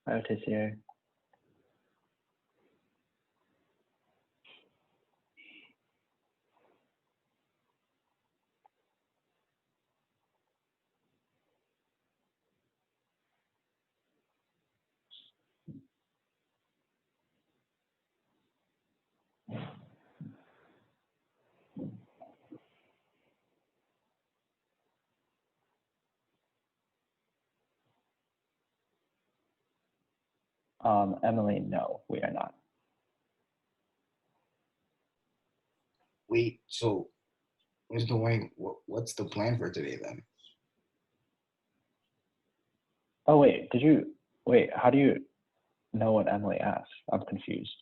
Hi, Oticio. Emily, no, we are not. Wait, so Mr. Wayne, what's the plan for today then? Oh, wait, wait, how do you know what Emily asked? I'm confused.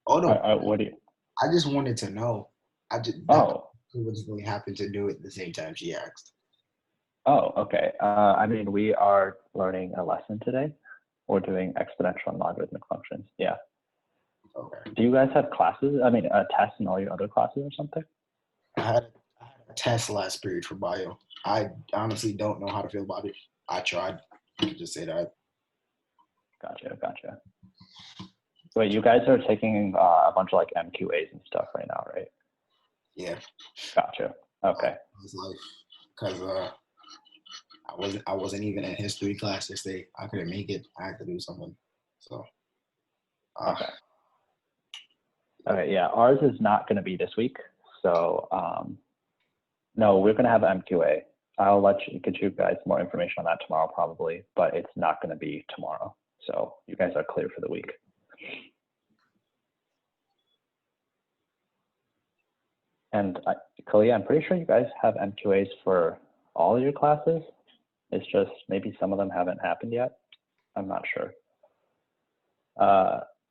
Oh no, What do you, I just wanted to know. I just that oh, coincidentally happened to do it at the same time she asked. oh, okay. I mean, we are learning a lesson today. We're doing exponential and logarithmic functions. Yeah. Okay. Do you guys have classes? I mean, tests in all your other classes or something? I had a test last period for bio. I honestly don't know how to feel about it. I tried. I could just say that. Gotcha. Wait, you guys are taking a bunch of like MQAs and stuff right now, right? Yeah. Gotcha. Okay. It's life because I wasn't even in history class this day. I couldn't make it. I had to do something. So. Okay. Okay. Yeah, ours is not going to be this week. So no, we're going to have MQA. I'll get you guys more information on that tomorrow probably, but it's not going to be tomorrow. So you guys are clear for the week. And Kalia, I'm pretty sure you guys have MQAs for all of your classes. It's just maybe some of them haven't happened yet. I'm not sure.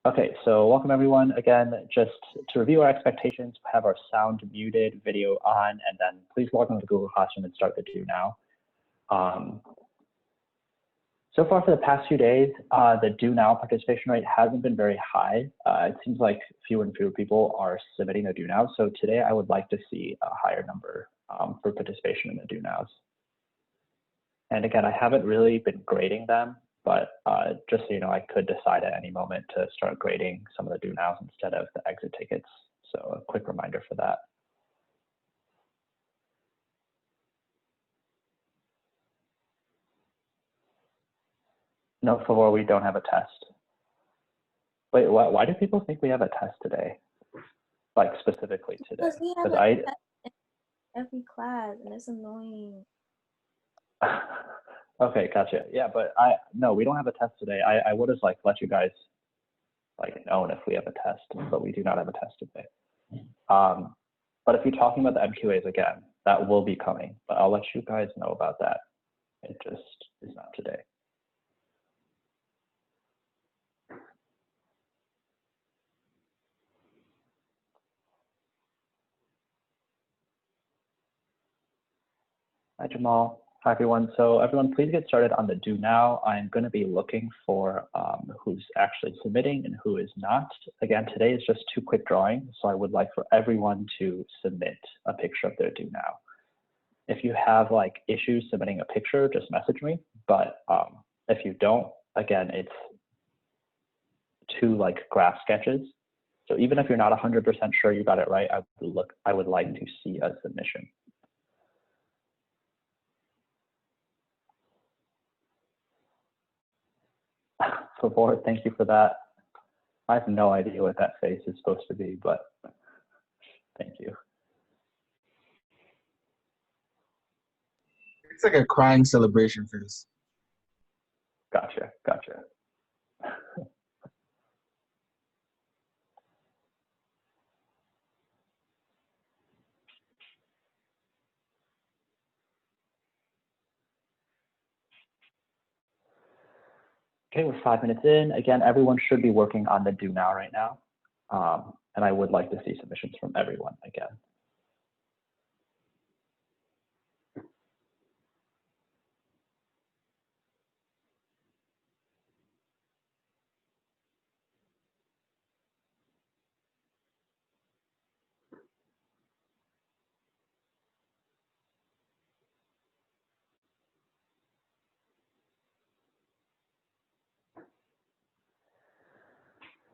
Okay, so welcome everyone. Again, just to review our expectations, we have our sound muted, video on, and then please log into Google Classroom and start the do now. So far for the past few days, the do now participation rate hasn't been very high. It seems like fewer and fewer people are submitting the do now. So today I would like to see a higher number for participation in the do nows. And again, I haven't really been grading them, but just so you know, I could decide at any moment to start grading some of the do nows instead of the exit tickets. So a quick reminder for that. No, for we don't have a test. Wait, why do people think we have a test today? Like specifically today? Because we have a test in every class, and it's annoying. Okay, gotcha. Yeah, but no, we don't have a test today. I would have like let you guys like known if we have a test, but we do not have a test today. But if you're talking about the MQAs again, that will be coming, but I'll let you guys know about that. It just is not today. Hi, Jamal. Hi, everyone. So everyone, please get started on the do now. I'm going to be looking for who's actually submitting and who is not. Again, today is just 2 quick drawings, so I would like for everyone to submit a picture of their do now. If you have like issues submitting a picture, just message me. But if you don't, again, it's 2 like graph sketches. So even if you're not 100% sure you got it right, I would like to see a submission. Favor, thank you for that. I have no idea what that face is supposed to be, but thank you. It's like a crying celebration face. Gotcha. Okay, we're 5 minutes in. Again, everyone should be working on the do now right now. And I would like to see submissions from everyone again.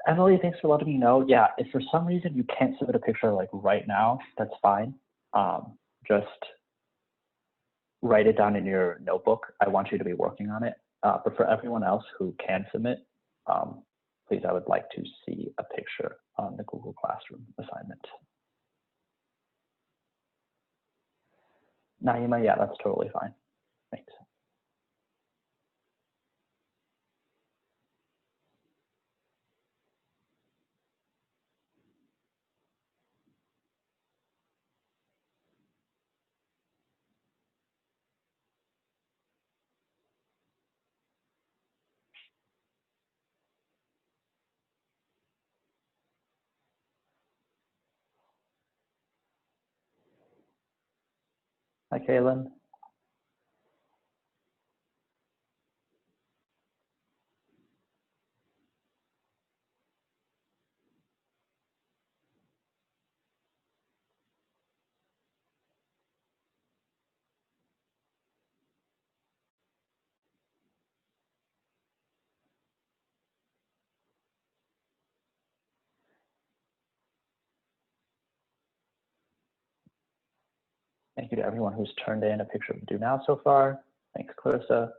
Emily, thanks for letting me know. Yeah, if for some reason you can't submit a picture like right now, that's fine. Just write it down in your notebook. I want you to be working on it. But for everyone else who can submit, please, I would like to see a picture on the Google Classroom assignment. Naima, yeah, that's totally fine. Thanks. Hi, Kaylin. Thank you to everyone who's turned in a picture of the do now so far. Thanks, Clarissa.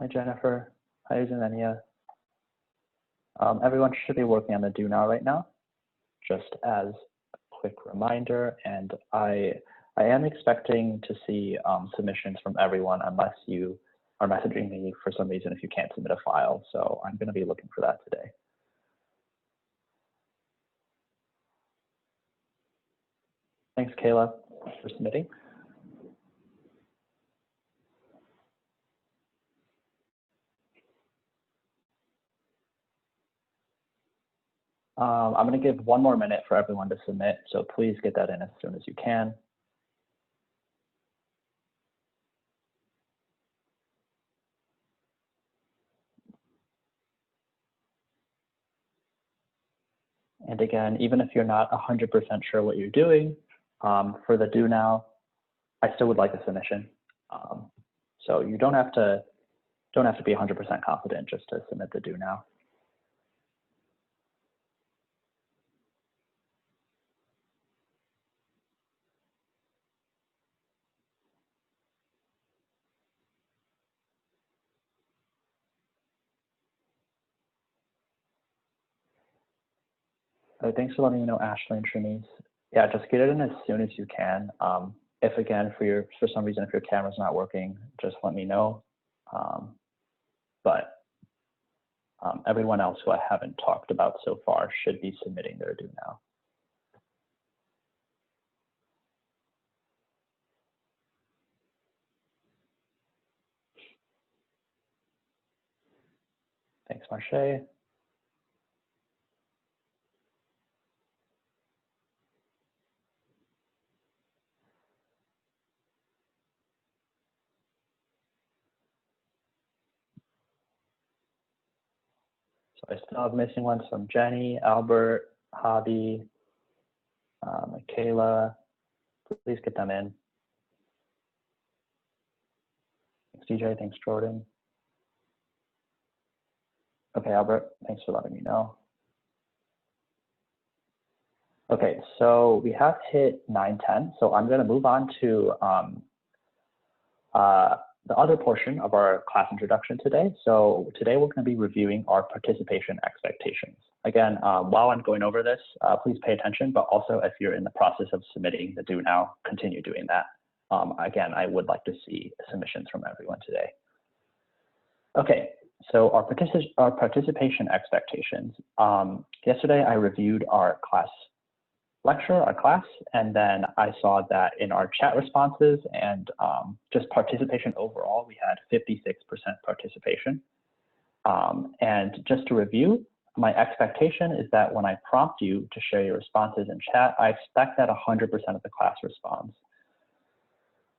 Hi, Jennifer. Hi, Zenenia. Everyone should be working on the do now right now, just as a quick reminder. And I am expecting to see submissions from everyone unless you are messaging me for some reason if you can't submit a file. So I'm going to be looking for that today. Thanks, Kayla, for submitting. I'm going to give one more minute for everyone to submit, so please get that in as soon as you can. And again, even if you're not 100% sure what you're doing, for the do now, I still would like a submission. So you don't have to be 100% confident just to submit the do now. Thanks for letting me know, Ashley and Trinice. Yeah, just get it in as soon as you can. If again, for some reason, if your camera's not working, just let me know. But everyone else who I haven't talked about so far should be submitting their do now. Thanks, Marche. So I still have missing ones from Jenny, Albert, Hobby, Michaela. Please get them in. Thanks, DJ. Thanks, Jordan. Okay, Albert, thanks for letting me know. Okay, so we have hit 9:10, so I'm going to move on to the other portion of our class introduction today. So today we're going to be reviewing our participation expectations. Again, while I'm going over this, please pay attention, but also if you're in the process of submitting the do now, continue doing that. Again, I would like to see submissions from everyone today. Okay, so our participation expectations. Yesterday I reviewed our class lecture, our class, and then I saw that in our chat responses and just participation overall, we had 56% participation. And just to review, my expectation is that when I prompt you to share your responses in chat, I expect that 100% of the class responds.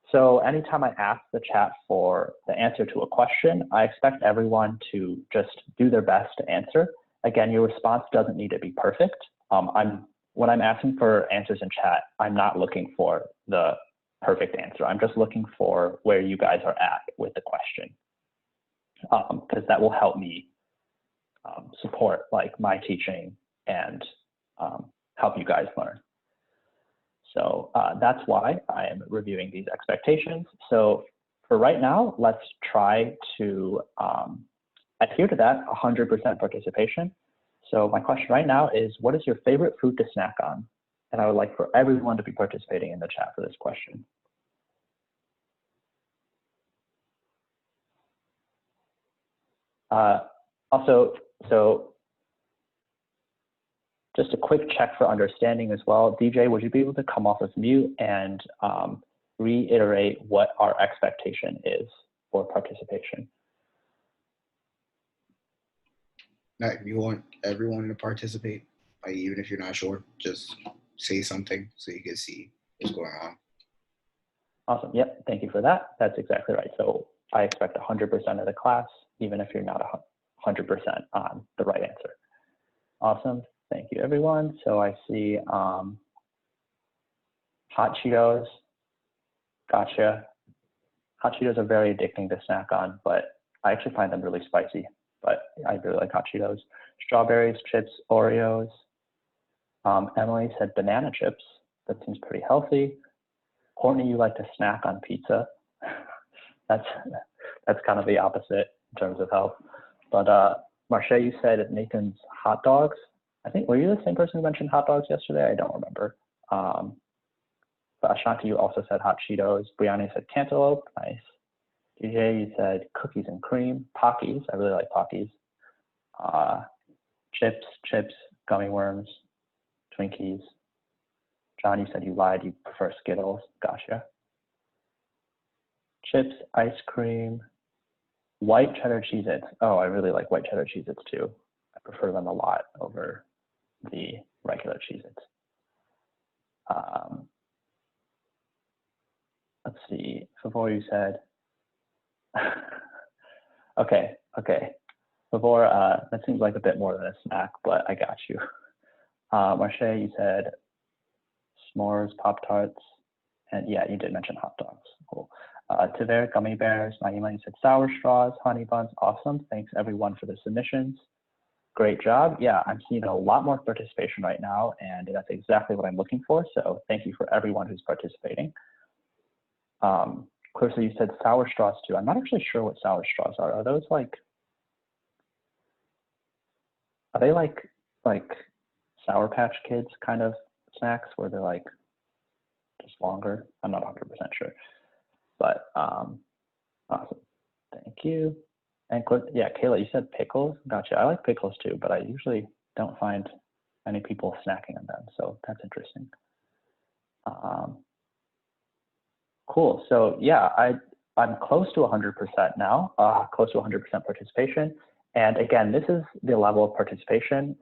So anytime I ask the chat for the answer to a question, I expect everyone to just do their best to answer. Again, your response doesn't need to be perfect. When I'm asking for answers in chat, I'm not looking for the perfect answer. I'm just looking for where you guys are at with the question, because that will help me support like my teaching and help you guys learn. So that's why I am reviewing these expectations. So for right now, let's try to adhere to that 100% participation. So my question right now is, what is your favorite food to snack on? And I would like for everyone to be participating in the chat for this question. Also, so just a quick check for understanding as well. DJ, would you be able to come off of mute and reiterate what our expectation is for participation? If you want everyone to participate, like even if you're not sure, just say something so you can see what's going on. Awesome. Yep. Thank you for that. That's exactly right. So I expect 100% of the class, even if you're not 100% on the right answer. Awesome. Thank you, everyone. So I see hot Cheetos. Gotcha. Hot Cheetos are very addicting to snack on, but I actually find them really spicy, but I really like hot Cheetos. Strawberries, chips, Oreos. Emily said banana chips. That seems pretty healthy. Courtney, you like to snack on pizza. That's kind of the opposite in terms of health. But Marche, you said Nathan's hot dogs. I think, were you the same person who mentioned hot dogs yesterday? I don't remember. But Ashanti, you also said hot Cheetos. Brianna said cantaloupe. Nice. DJ, you said cookies and cream. Pockies. I really like Pockies. Chips, gummy worms, Twinkies. John, you said you lied. You prefer Skittles. Gotcha. Chips, ice cream, white cheddar Cheez-Its. Oh, I really like white cheddar Cheez-Its too. I prefer them a lot over the regular Cheez-Its. Let's see. Before you said, okay. Before, that seems like a bit more than a snack, but I got you. Marche, you said s'mores, Pop-Tarts, and yeah, you did mention hot dogs. Cool. Tavera, gummy bears. Naima, you said sour straws, honey buns. Awesome. Thanks everyone for the submissions. Great job. Yeah, I'm seeing a lot more participation right now, and that's exactly what I'm looking for. So thank you for everyone who's participating. Clarissa, you said sour straws too. I'm not actually sure what sour straws are. Are those like, are they like Sour Patch Kids kind of snacks where they're like just longer? I'm not 100% sure, but awesome. Thank you. And yeah, Kayla, you said pickles. Gotcha. I like pickles too, but I usually don't find many people snacking on them, so that's interesting. Cool. So yeah, I'm close to 100% now, close to 100% participation. And again, this is the level of participation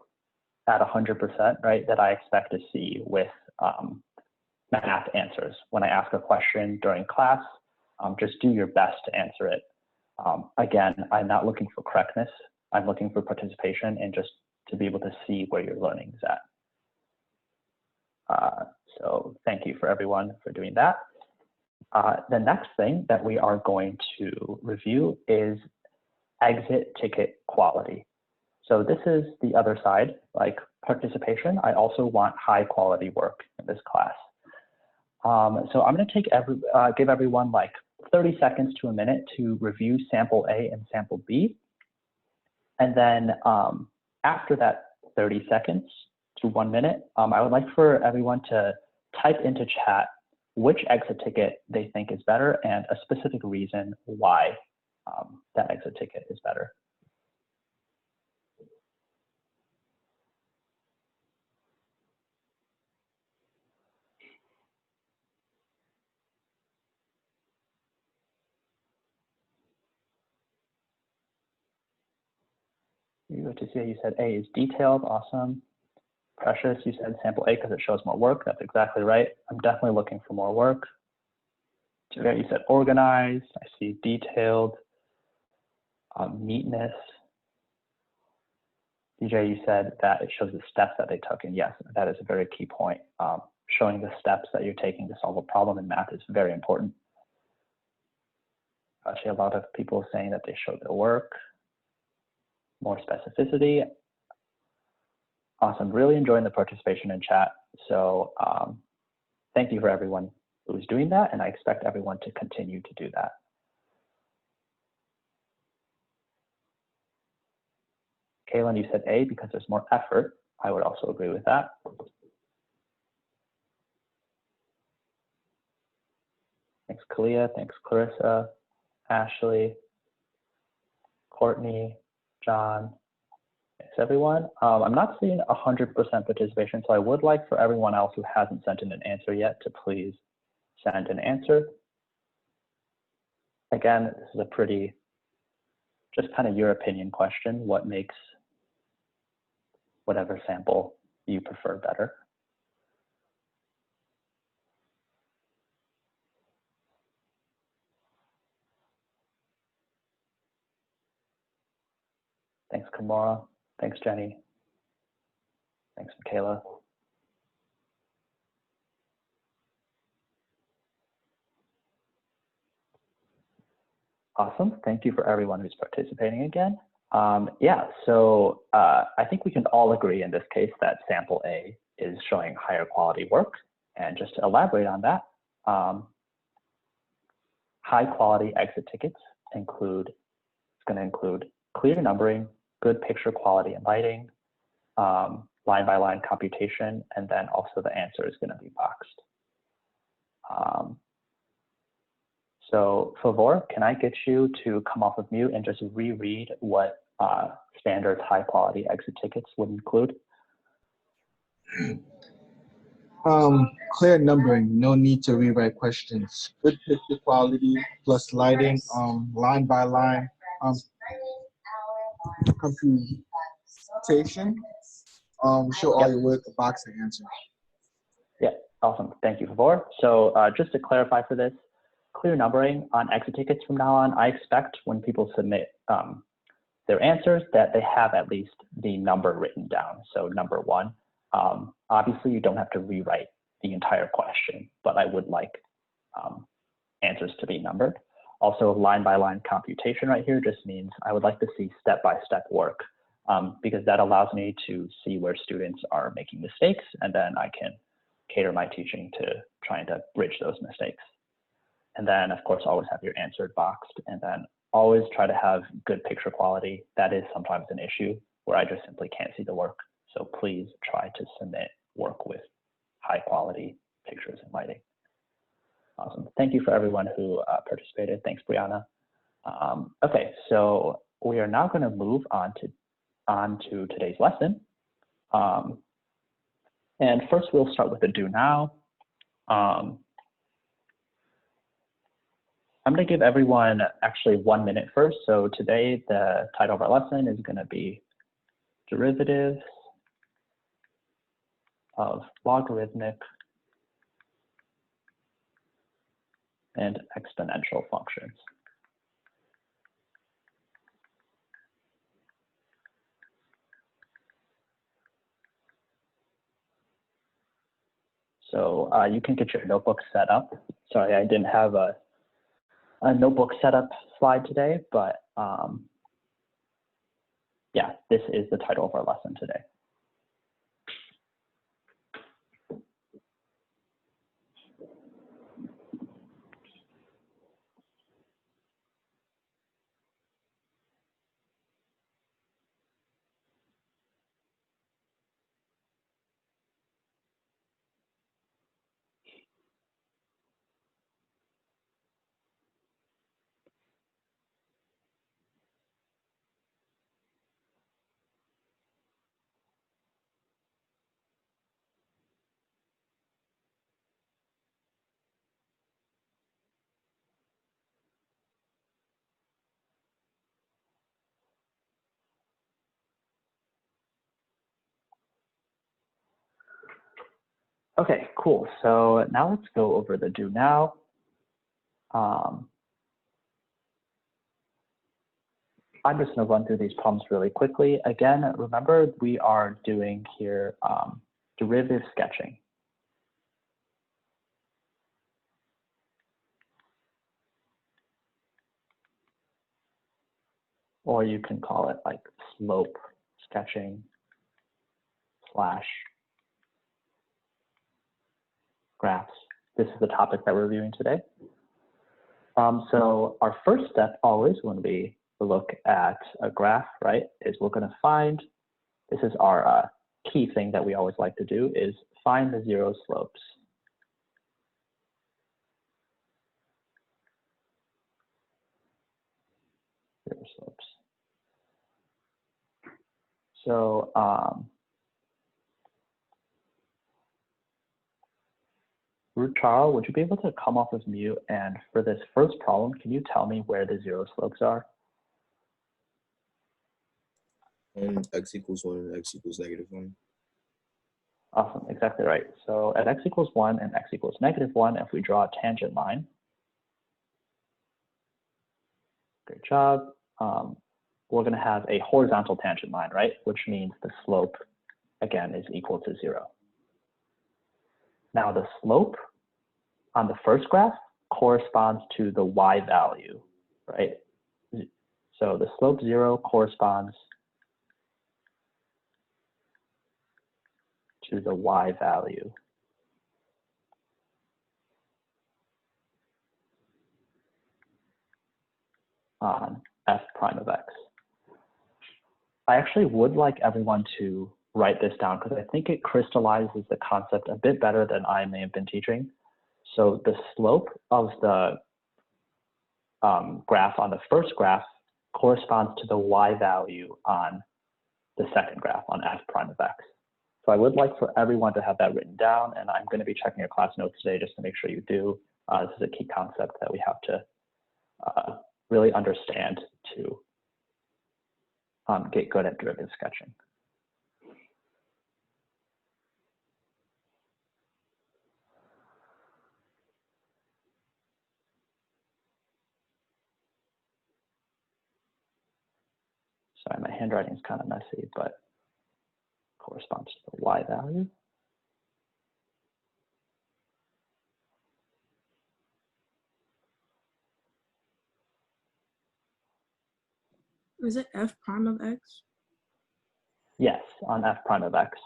at 100%, right, that I expect to see with math answers. When I ask a question during class, just do your best to answer it. Again, I'm not looking for correctness. I'm looking for participation and just to be able to see where your learning is at. So thank you for everyone for doing that. The next thing that we are going to review is exit ticket quality. So this is the other side, like participation. I also want high quality work in this class. So I'm going to give everyone like 30 seconds to a minute to review sample A and sample B. And then after that 30 seconds to 1 minute, I would like for everyone to type into chat which exit ticket they think is better and a specific reason why that exit ticket is better. You said A is detailed, awesome. Precious, you said sample A because it shows more work. That's exactly right. I'm definitely looking for more work. Today you said organized. I see detailed. Neatness. DJ, you said that it shows the steps that they took, and yes, that is a very key point. Showing the steps that you're taking to solve a problem in math is very important. Actually, a lot of people saying that they showed their work, more specificity. Awesome, really enjoying the participation in chat. So thank you for everyone who's doing that, and I expect everyone to continue to do that. Kaylin, you said A because there's more effort. I would also agree with that. Thanks, Kalia. Thanks, Clarissa, Ashley, Courtney, John. Thanks, everyone. I'm not seeing 100% participation, so I would like for everyone else who hasn't sent in an answer yet to please send an answer. Again, this is a pretty, just kind of your opinion question. What makes whatever sample you prefer better? Thanks, Kamara. Thanks, Jenny. Thanks, Michaela. Awesome. Thank you for everyone who's participating again. Yeah, so I think we can all agree in this case that sample A is showing higher quality work. And just to elaborate on that, high quality exit tickets it's going to include clear numbering, good picture quality and lighting, line by line computation, and then also the answer is going to be boxed. So Favor, can I get you to come off of mute and just reread what standard high quality exit tickets would include? Clear numbering, no need to rewrite questions. Good picture quality plus lighting, line by line, computation. Show all your work, box the answer. Yeah, awesome. Thank you, Favor. So just to clarify for this, clear numbering on exit tickets from now on, I expect when people submit their answers that they have at least the number written down. So number 1, obviously you don't have to rewrite the entire question, but I would like answers to be numbered. Also, line by line computation right here just means I would like to see step-by-step work because that allows me to see where students are making mistakes, and then I can cater my teaching to trying to bridge those mistakes. And then, of course, always have your answer boxed, and then always try to have good picture quality. That is sometimes an issue where I just simply can't see the work. So please try to submit work with high quality pictures and lighting. Awesome. Thank you for everyone who participated. Thanks, Brianna. Okay, so we are now going to move on to today's lesson. And first, we'll start with the do now. I'm going to give everyone actually 1 minute first. So today, the title of our lesson is going to be derivatives of logarithmic and exponential functions. So you can get your notebook set up. Sorry, I didn't have a notebook setup slide today, but yeah, this is the title of our lesson today. Okay, cool. So now let's go over the do now. I'm just going to run through these problems really quickly. Again, remember we are doing here derivative sketching. Or you can call it like slope sketching slash graphs. This is the topic that we're reviewing today. So our first step always when we look at a graph, right, is we're going to find, this is our key thing that we always like to do, is find the zero slopes. Zero slopes. So Root Charles, would you be able to come off of mute? And for this first problem, can you tell me where the zero slopes are? X equals 1 and x equals -1. Awesome, exactly right. So at x equals 1 and x equals -1, if we draw a tangent line, great job. We're going to have a horizontal tangent line, right? Which means the slope, again, is equal to 0. Now the slope on the first graph corresponds to the y value, right? So the slope 0 corresponds to the y value on f prime of x. I actually would like everyone to write this down because I think it crystallizes the concept a bit better than I may have been teaching. So the slope of the graph on the first graph corresponds to the y value on the second graph on f prime of x. So I would like for everyone to have that written down, and I'm going to be checking your class notes today just to make sure you do. This is a key concept that we have to really understand to get good at derivative sketching. Sorry, my handwriting is kind of messy, but corresponds to the y value. Is it f prime of x? Yes, on f prime of x.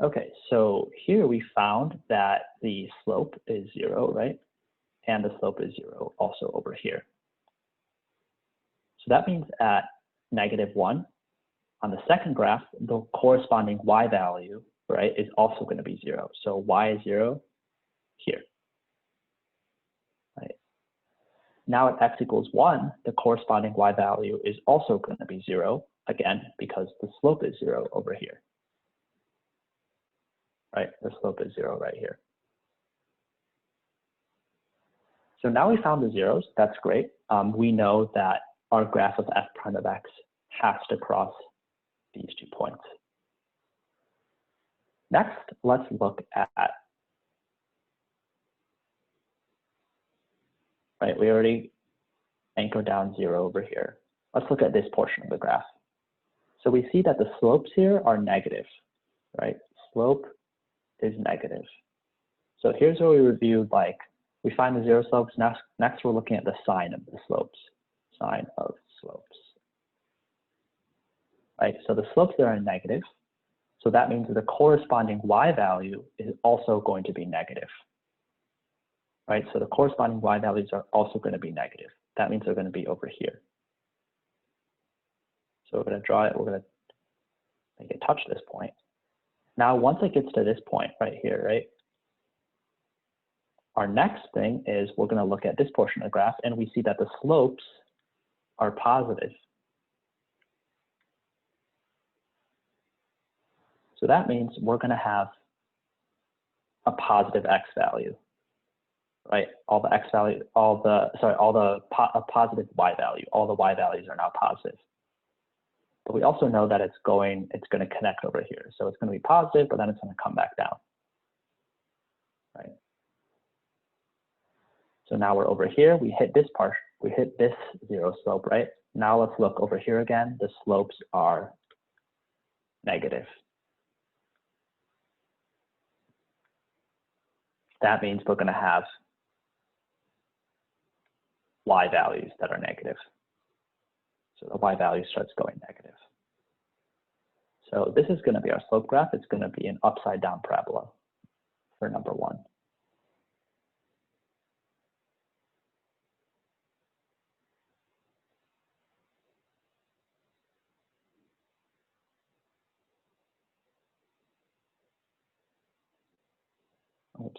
Okay, so here we found that the slope is 0, right? And the slope is 0 also over here. So that means at -1, on the second graph, the corresponding y value, right, is also going to be 0. So y is 0 here. Right? Now at x equals 1, the corresponding y value is also going to be 0, again, because the slope is 0 over here. Right? The slope is 0 right here. So now we found the zeros. That's great. We know that our graph of f prime of x has to cross these 2 points. Next, let's look at, right, we already anchored down 0 over here. Let's look at this portion of the graph. So we see that the slopes here are negative, right? Slope is negative. So here's where we reviewed, like, we find the 0 slopes. Next we're looking at the sign of the slopes. Sign of slopes. Right, so the slopes there are negative. So that means that the corresponding y value is also going to be negative. Right, so the corresponding y values are also going to be negative. That means they're going to be over here. So we're going to draw it, we're going to make it touch this point. Now, once it gets to this point right here, right, our next thing is we're going to look at this portion of the graph, and we see that the slopes are positive. So that means we're going to have a positive x value. right? All the x value, all the a positive y value, all the y values are now positive. But we also know that it's going to connect over here. So it's going to be positive, but then it's going to come back down, right? So now we're over here, we hit this part, we hit this zero slope, right? Now let's look over here again. The slopes are negative. That means we're going to have y values that are negative. So the y value starts going negative. So this is going to be our slope graph. It's going to be an upside down parabola for number 1.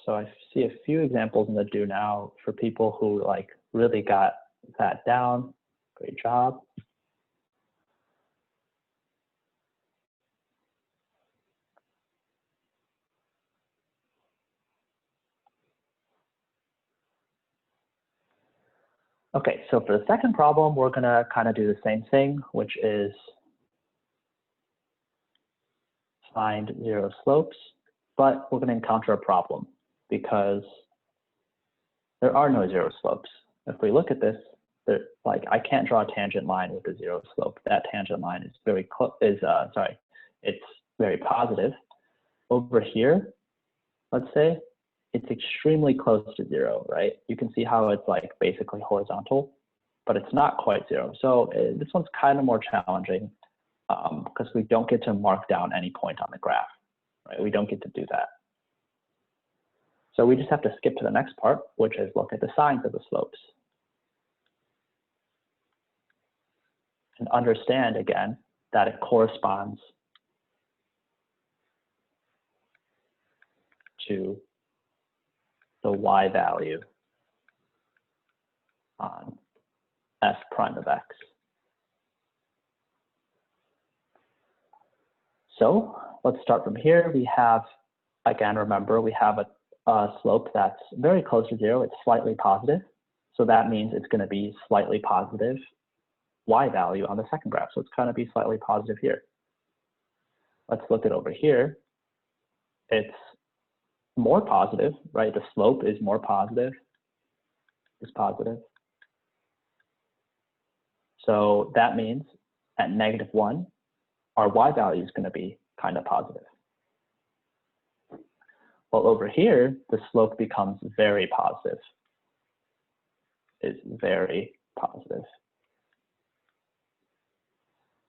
So I see a few examples in the do now for people who like really got that down. Great job. Okay, so for the second problem, we're gonna kind of do the same thing, which is find zero slopes, but we're gonna encounter a problem because there are no zero slopes. If we look at this, like I can't draw a tangent line with a zero slope. That tangent line is very it's very positive. Over here, let's say, it's extremely close to 0, right? You can see how it's like basically horizontal, but it's not quite 0. So this one's kind of more challenging because we don't get to mark down any point on the graph, right? We don't get to do that. So we just have to skip to the next part, which is look at the signs of the slopes. And understand again that it corresponds to the y value on f prime of x. So let's start from here. We have, again, remember, we have a slope that's very close to 0. It's slightly positive. So that means it's going to be slightly positive y value on the second graph. So it's going to be slightly positive here. Let's look at over here. It's more positive, right? The slope is more positive, is positive. So that means at -1, our y value is going to be kind of positive. Well, over here, the slope becomes very positive. It's very positive.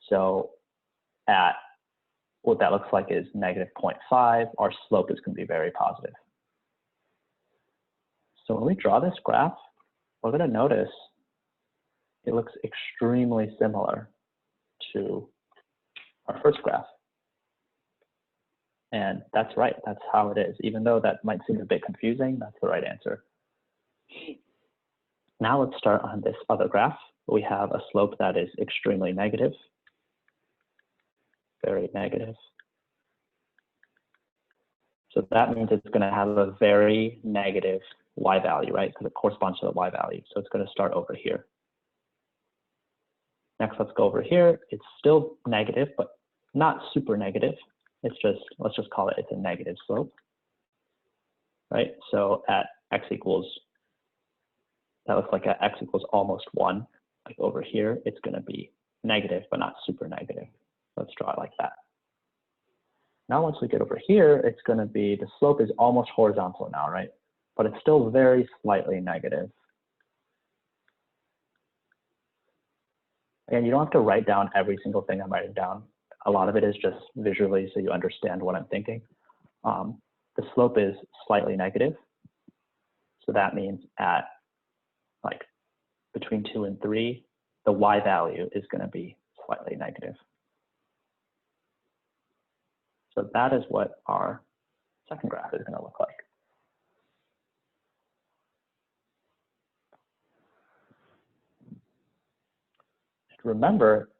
So at what that looks like is -0.5, our slope is going to be very positive. So when we draw this graph, we're going to notice it looks extremely similar to our first graph. And that's right, that's how it is. Even though that might seem a bit confusing, that's the right answer. Now let's start on this other graph. We have a slope that is extremely negative, very negative. So that means it's going to have a very negative y value, right? Because it corresponds to the y value. So it's going to start over here. Next, let's go over here. It's still negative, but not super negative. It's just, let's just call it, it's a negative slope, right? So at x equals, that looks like at x equals almost 1. Like over here, it's going to be negative, but not super negative. Let's draw it like that. Now, once we get over here, it's going to be, the slope is almost horizontal now, right? But it's still very slightly negative. And you don't have to write down every single thing I'm writing down. A lot of it is just visually so you understand what I'm thinking. The slope is slightly negative. So that means at like between 2 and 3, the y value is going to be slightly negative. So that is what our second graph is going to look like. Remember,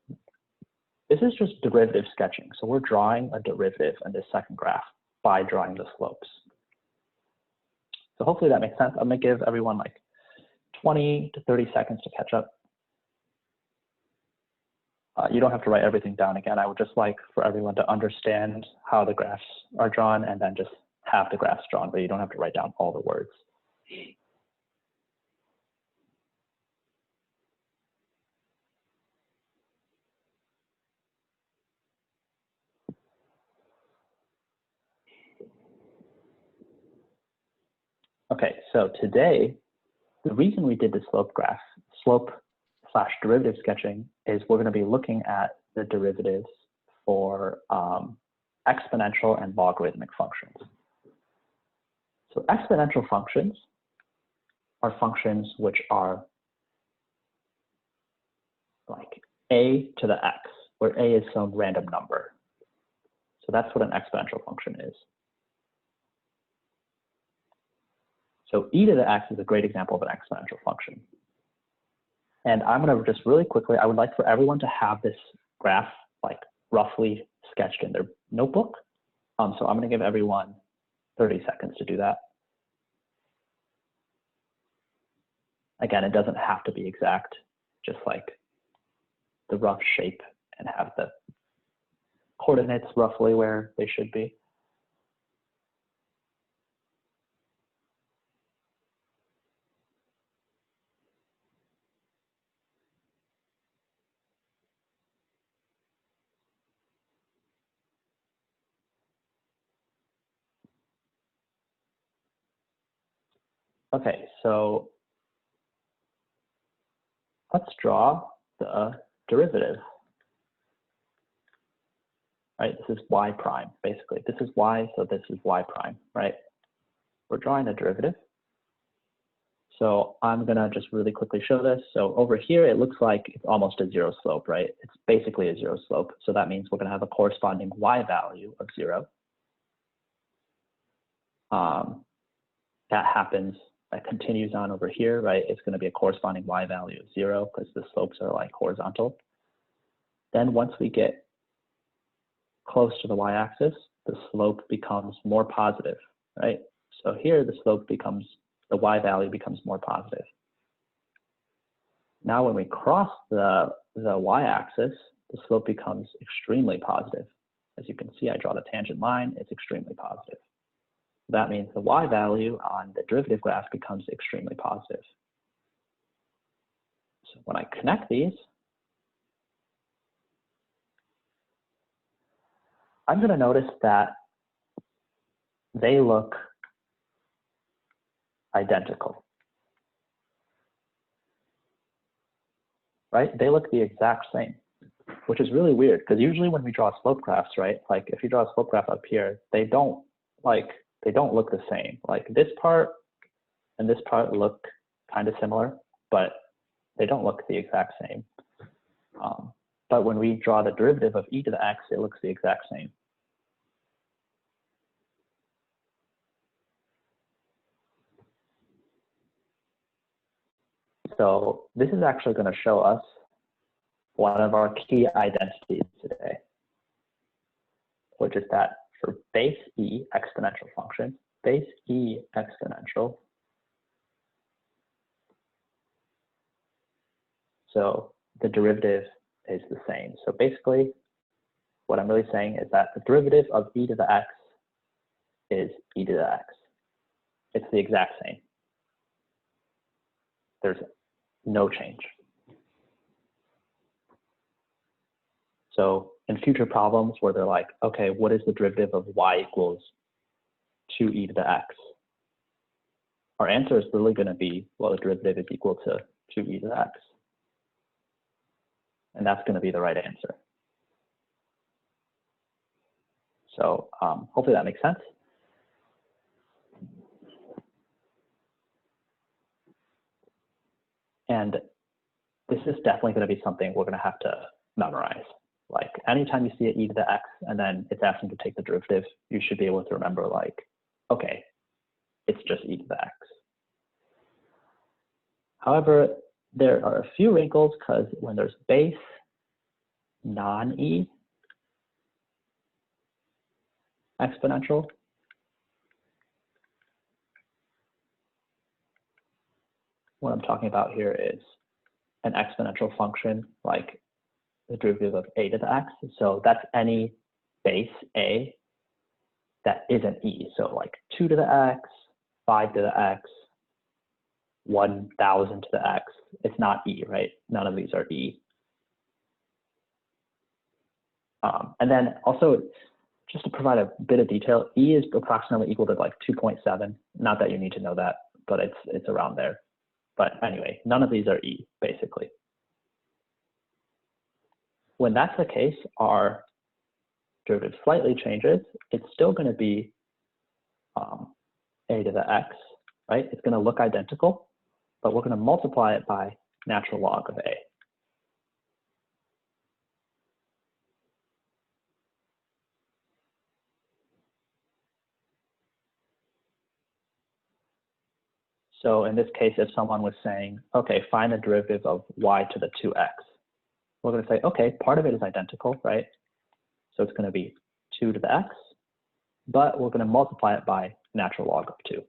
this is just derivative sketching. So we're drawing a derivative in this second graph by drawing the slopes. So hopefully that makes sense. I'm gonna give everyone like 20 to 30 seconds to catch up. You don't have to write everything down again. I would just like for everyone to understand how the graphs are drawn and then just have the graphs drawn, but you don't have to write down all the words. Okay, so today, the reason we did the slope/derivative sketching is we're going to be looking at the derivatives for exponential and logarithmic functions. So exponential functions are functions which are like a to the x, where a is some random number. So that's what an exponential function is. So e to the x is a great example of an exponential function. And I'm going to just really quickly, I would like for everyone to have this graph like roughly sketched in their notebook. So I'm going to give everyone 30 seconds to do that. Again, it doesn't have to be exact, just like the rough shape and have the coordinates roughly where they should be. Okay, so let's draw the derivative. Right, this is y prime, basically. This is y, so this is y prime, right? We're drawing the derivative. So I'm gonna just really quickly show this. So over here, it looks like it's almost a zero slope, right? It's basically a zero slope. So that means we're gonna have a corresponding y value of 0. That happens, that continues on over here, right? It's gonna be a corresponding y value of 0 because the slopes are like horizontal. Then once we get close to the y-axis, the slope becomes more positive, right? So here the slope becomes, the y value becomes more positive. Now when we cross the y-axis, the slope becomes extremely positive. As you can see, I draw the tangent line, it's extremely positive. That means the y value on the derivative graph becomes extremely positive. So when I connect these, I'm going to notice that they look identical, right? They look the exact same, which is really weird because usually when we draw slope graphs, right? Like if you draw a slope graph up here, they don't look the same. Like this part and this part look kind of similar, but they don't look the exact same. But when we draw the derivative of e to the x, it looks the exact same. So this is actually going to show us one of our key identities today, which is that for base e exponential functions, base e exponential, so the derivative is the same. So basically, what I'm really saying is that the derivative of e to the x is e to the x. It's the exact same. There's no change. So in future problems where they're like, okay, what is the derivative of y equals 2e to the x? Our answer is really going to be, well, the derivative is equal to 2e to the x. And that's going to be the right answer. So hopefully that makes sense. And this is definitely going to be something we're going to have to memorize. Like anytime you see an e to the x and then it's asking to take the derivative, you should be able to remember like, okay, it's just e to the x. However, there are a few wrinkles because when there's base non-e exponential, I'm talking about here is an exponential function, like the derivative of a to the x. So that's any base a that isn't e. So like 2 to the x, 5 to the x, 1,000 to the x. It's not e, right? None of these are e. And then also, just to provide a bit of detail, e is approximately equal to like 2.7. Not that you need to know that, but it's around there. But anyway, none of these are e, basically. When that's the case, our derivative slightly changes. It's still going to be a to the x, right? It's going to look identical, but we're going to multiply it by natural log of a. So in this case, if someone was saying, okay, find the derivative of y to the 2x, we're going to say, okay, part of it is identical, right? So it's going to be 2 to the x, but we're going to multiply it by natural log of 2.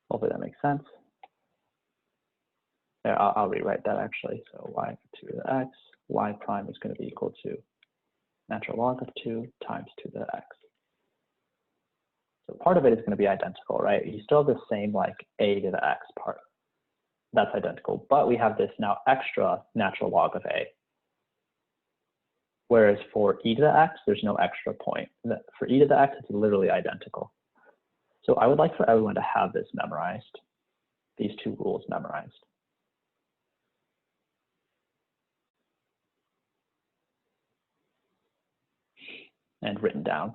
Hopefully that makes sense. There, I'll rewrite that actually. So y to the x, y prime is going to be equal to natural log of 2 times 2 to the x. So part of it is going to be identical, right? You still have the same like a to the x part. That's identical, but we have this now extra natural log of a. Whereas for e to the x, there's no extra point. For e to the x, it's literally identical. So I would like for everyone to have this memorized, these two rules memorized. And written down.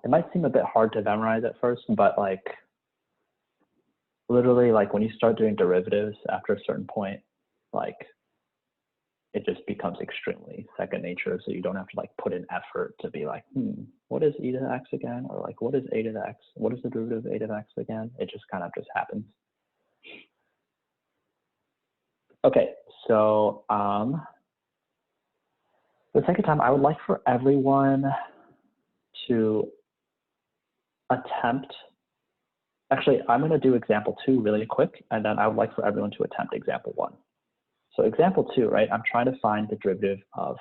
It might seem a bit hard to memorize at first, but like literally like when you start doing derivatives after a certain point, like it just becomes extremely second nature. So you don't have to like put in effort to be like, what is e to the x again? Or like, what is a to the x? What is the derivative of a to the x again? It just kind of just happens. Okay, so the second time, I would like for everyone to attempt, actually, I'm going to do example 2 really quick, and then I would like for everyone to attempt example 1. So example 2, right, I'm trying to find the derivative of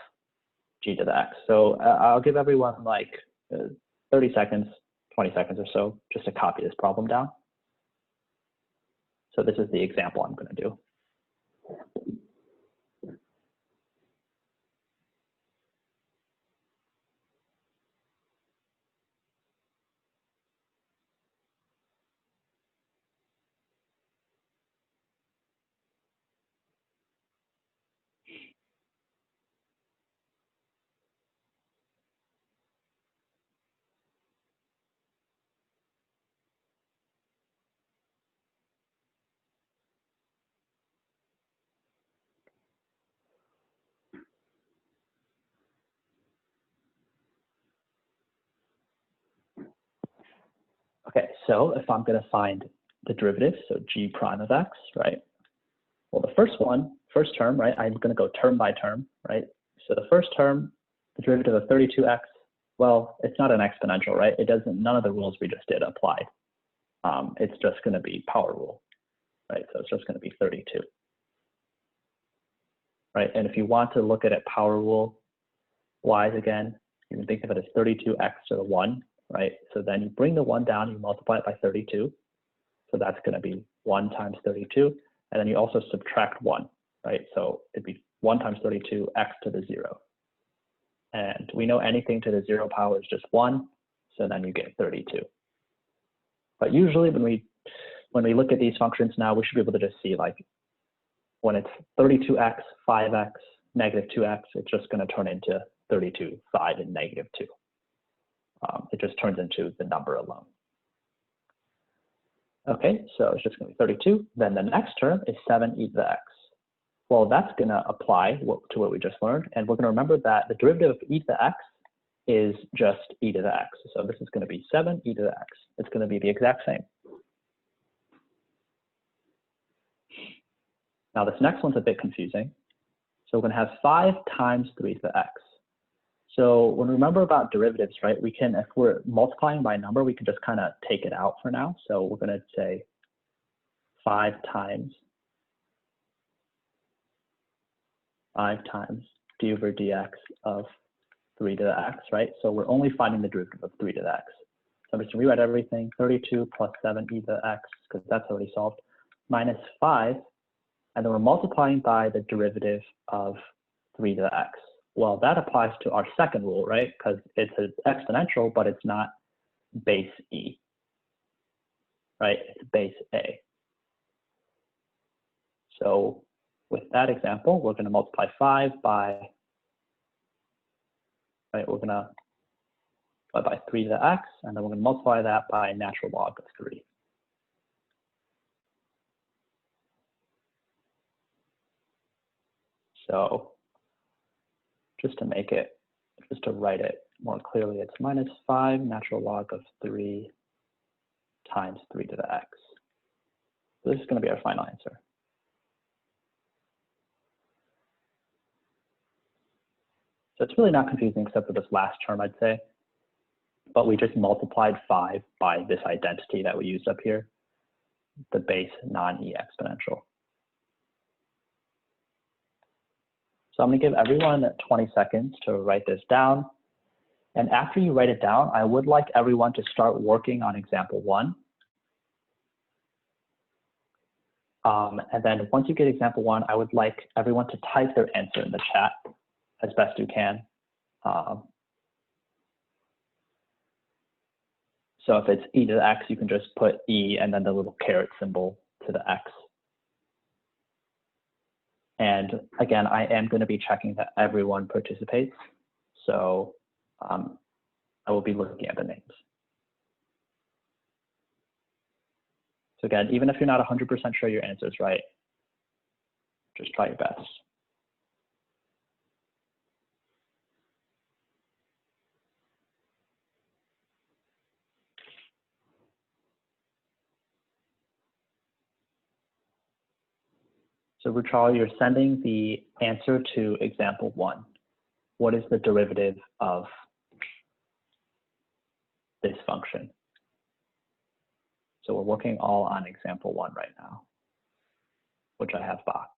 g to the x. So I'll give everyone like 30 seconds, 20 seconds or so, just to copy this problem down. So this is the example I'm going to do. Okay, so if I'm going to find the derivative, so g prime of x, right? Well, the first term, right? I'm going to go term by term, right? So the first term, the derivative of 32x, well, it's not an exponential, right? It doesn't, none of the rules we just did apply. It's just going to be power rule, right? So it's just going to be 32, right? And if you want to look at it power rule wise again, you can think of it as 32x to the 1, right? So then you bring the 1 down, you multiply it by 32. So that's going to be 1 times 32. And then you also subtract 1, right? So it'd be 1 times 32, x to the 0. And we know anything to the 0 power is just 1. So then you get 32. But usually when we look at these functions now, we should be able to just see like when it's 32x, 5x, negative 2x, it's just going to turn into 32, 5, and negative 2. It just turns into the number alone. Okay, so it's just going to be 32. Then the next term is 7e to the x. Well, that's going to apply to what we just learned. And we're going to remember that the derivative of e to the x is just e to the x. So this is going to be 7e to the x. It's going to be the exact same. Now this next one's a bit confusing. So we're going to have 5 times 3 to the x. So when we remember about derivatives, right, we can, if we're multiplying by a number, we can just kind of take it out for now. So we're going to say 5 times d over dx of 3 to the x, right? So we're only finding the derivative of 3 to the x. So I'm just going to rewrite everything, 32 plus 7 e to the x, because that's already solved, minus 5, and then we're multiplying by the derivative of 3 to the x. Well, that applies to our second rule, right? Because it's an exponential, but it's not base e, right? It's base a. So with that example, we're going to multiply 5 by, right, we're going to by 3 to the x, and then we're going to multiply that by natural log of 3. So just to write it more clearly, it's minus 5 natural log of 3 times 3 to the x. So this is going to be our final answer. So it's really not confusing except for this last term, I'd say. But we just multiplied 5 by this identity that we used up here, the base non-e exponential. So I'm going to give everyone 20 seconds to write this down. And after you write it down, I would like everyone to start working on example 1. And then once you get example 1, I would like everyone to type their answer in the chat as best you can. So if it's e to the x, you can just put e and then the little caret symbol to the x. And again, I am going to be checking that everyone participates. So I will be looking at the names. So again, even if you're not 100% sure your answer is right, just try your best. So Ruchal, you're sending the answer to example 1. What is the derivative of this function? So we're working all on example 1 right now, which I have boxed.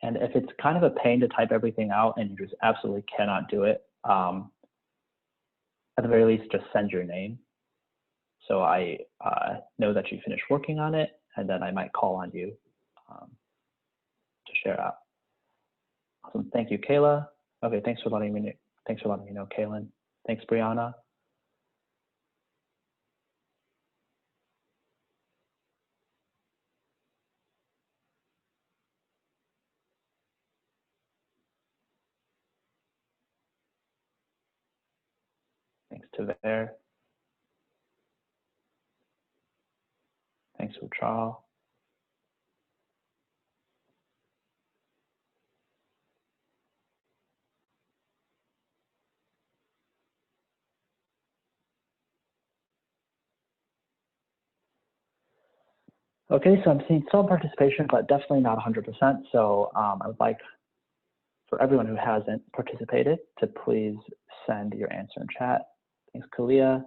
And if it's kind of a pain to type everything out and you just absolutely cannot do it, at the very least, just send your name. So I know that you finished working on it, and then I might call on you to share out. Awesome, thank you, Kayla. Okay, thanks for letting me know, Kaylin. Thanks, Brianna. Thanks to Ver. Thanks to Charles. Okay, so I'm seeing some participation, but definitely not 100%. So I would like for everyone who hasn't participated to please send your answer in chat. Thanks, Kalia.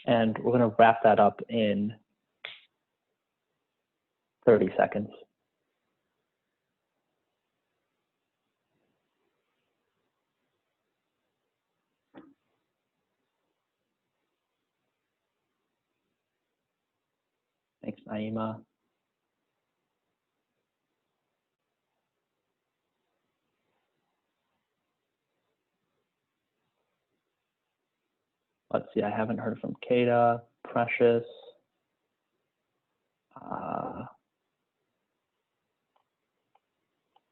And we're going to wrap that up in 30 seconds. Thanks, Naima. Let's see, I haven't heard from Kata, Precious.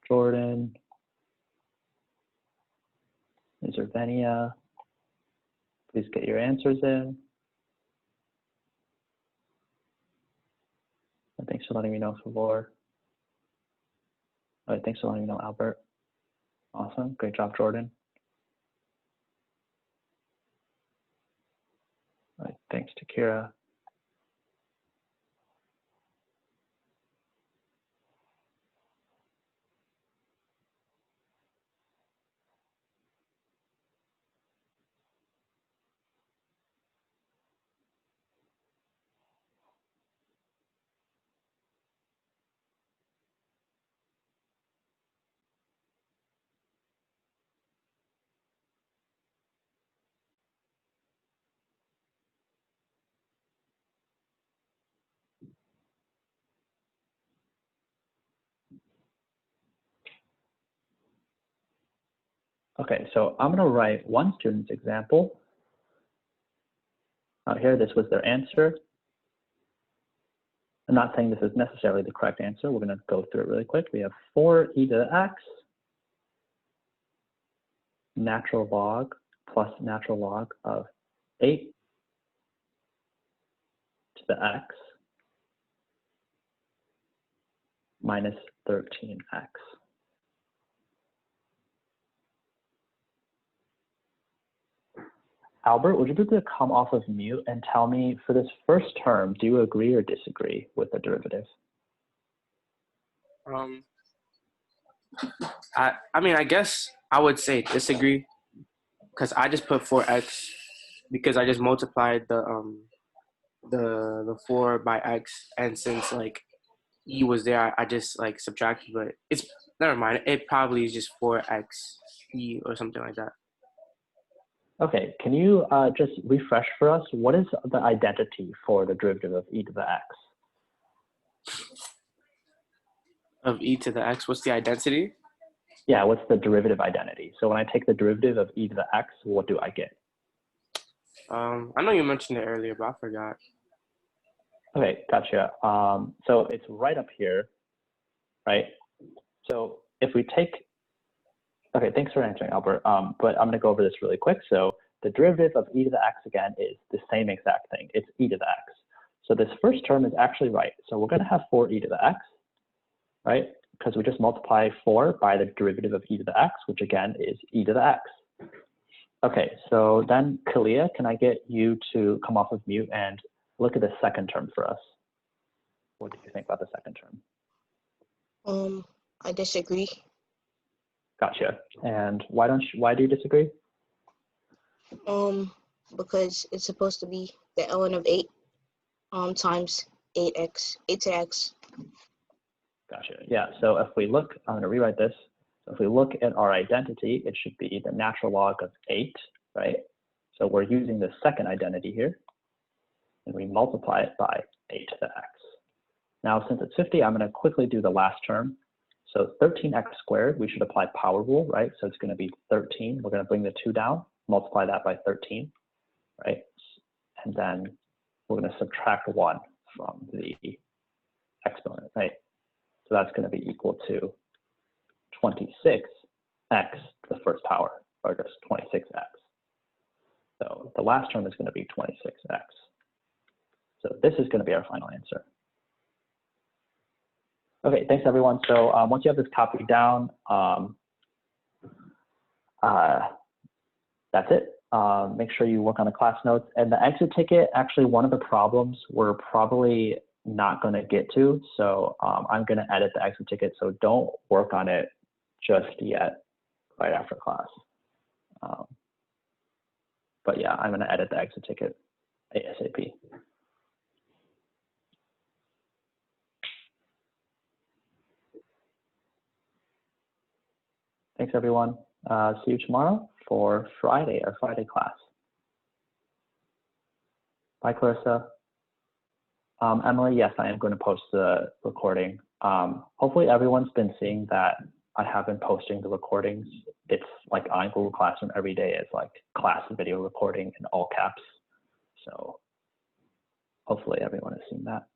Jordan. Zervenia. Please get your answers in. And thanks for letting me know, Favor. All right, thanks for letting me know, Albert. Awesome, great job, Jordan. All right, thanks to Kira. Okay, so I'm going to write one student's example. Out here, this was their answer. I'm not saying this is necessarily the correct answer. We're going to go through it really quick. We have 4e to the x natural log plus natural log of 8 to the x minus 13x. Albert, would you be able to come off of mute and tell me, for this first term, do you agree or disagree with the derivative? I mean, I guess I would say disagree, because I just put 4x because I just multiplied the 4 by x, and since like e was there, I just like subtracted, but it's never mind. It probably is just 4x e or something like that. Okay, can you just refresh for us? What is the identity for the derivative of e to the x? Of e to the x, what's the identity? Yeah, what's the derivative identity? So when I take the derivative of e to the x, what do I get? I know you mentioned it earlier, but I forgot. Okay, gotcha. So it's right up here, right? So if we take, okay, thanks for answering, Albert. But I'm going to go over this really quick. So the derivative of e to the x again is the same exact thing. It's e to the x. So this first term is actually right. So we're going to have 4e to the x, right? Because we just multiply 4 by the derivative of e to the x, which again is e to the x. Okay, so then Kalia, can I get you to come off of mute and look at the second term for us? What do you think about the second term? I disagree. Gotcha. And why do you disagree? Because it's supposed to be the ln of 8 times 8 to x. Gotcha. Yeah, so if we look, I'm going to rewrite this. So if we look at our identity, it should be the natural log of 8, right? So we're using the second identity here, and we multiply it by 8 to the x. Now, since it's 50, I'm going to quickly do the last term. So 13x squared, we should apply power rule, right? So it's going to be 13. We're going to bring the 2 down, multiply that by 13, right? And then we're going to subtract 1 from the exponent, right? So that's going to be equal to 26x to the first power, or just 26x. So the last term is going to be 26x. So this is going to be our final answer. Okay, thanks everyone. So once you have this copied down, that's it. Make sure you work on the class notes. And the exit ticket, actually one of the problems we're probably not going to get to. So I'm going to edit the exit ticket. So don't work on it just yet, right after class. But yeah, I'm going to edit the exit ticket ASAP. Thanks everyone. See you tomorrow for Friday, our Friday class. Bye, Clarissa. Emily, yes, I am going to post the recording. Hopefully everyone's been seeing that I have been posting the recordings. It's like on Google Classroom every day. It's like class video recording in all caps. So hopefully everyone has seen that.